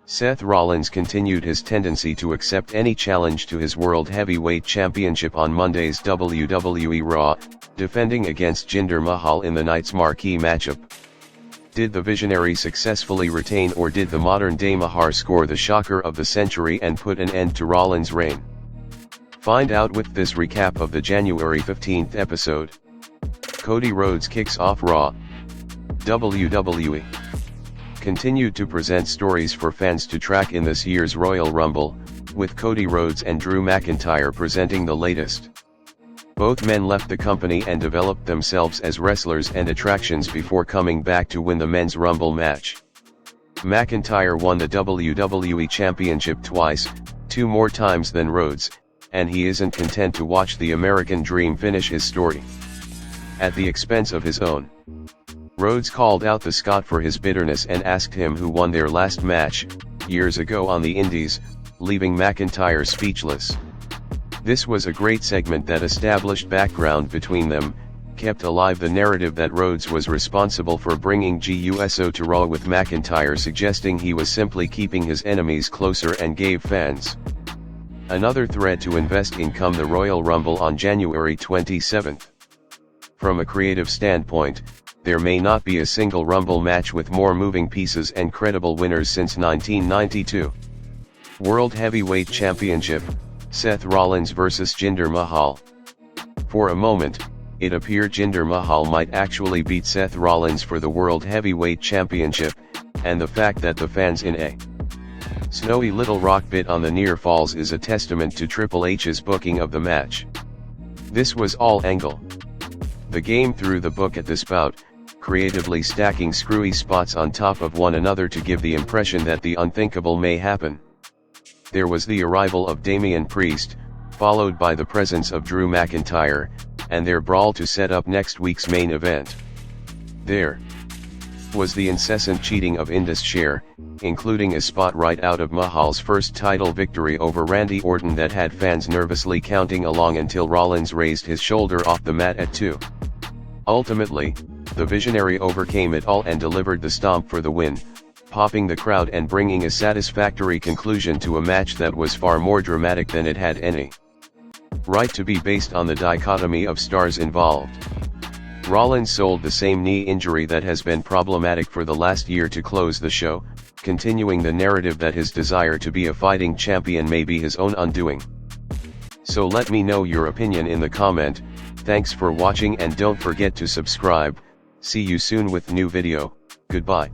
Seth Rollins continued his tendency to accept any challenge to his World Heavyweight Championship on Monday's WWE Raw, defending against Jinder Mahal in the night's marquee matchup. Did the visionary successfully retain, or did the modern-day Mahal score the shocker of the century and put an end to Rollins' reign? Find out with this recap of the January 15th episode. Cody Rhodes kicks off Raw. WWE continued to present stories for fans to track in this year's Royal Rumble, with Cody Rhodes and Drew McIntyre presenting the latest. Both men left the company and developed themselves as wrestlers and attractions before coming back to win the Men's Rumble match. McIntyre won the WWE Championship twice, 2 more times than Rhodes, and he isn't content to watch the American Dream finish his story at the expense of his own. Rhodes called out the Scot for his bitterness and asked him who won their last match, years ago on the Indies, leaving McIntyre speechless. This was a great segment that established background between them, kept alive the narrative that Rhodes was responsible for bringing GUSO to Raw, with McIntyre suggesting he was simply keeping his enemies closer, and gave fans another thread to invest in come the Royal Rumble on January 27th. From a creative standpoint, there may not be a single Rumble match with more moving pieces and credible winners since 1992. World Heavyweight Championship, Seth Rollins vs Jinder Mahal. For a moment, it appeared Jinder Mahal might actually beat Seth Rollins for the World Heavyweight Championship, and the fact that the fans in a snowy Little Rock bit on the near falls is a testament to Triple H's booking of the match. This was all angle. The game threw the book at this bout, creatively stacking screwy spots on top of one another to give the impression that the unthinkable may happen. There was the arrival of Damian Priest, followed by the presence of Drew McIntyre, and their brawl to set up next week's main event. There was the incessant cheating of Indus Sher, including a spot right out of Mahal's first title victory over Randy Orton that had fans nervously counting along until Rollins raised his shoulder off the mat at 2. Ultimately, the visionary overcame it all and delivered the stomp for the win, popping the crowd and bringing a satisfactory conclusion to a match that was far more dramatic than it had any right to be, based on the dichotomy of stars involved. Rollins sold the same knee injury that has been problematic for the last year to close the show, continuing the narrative that his desire to be a fighting champion may be his own undoing. So let me know your opinion in the comment. Thanks for watching and don't forget to subscribe. See you soon with new video. Goodbye.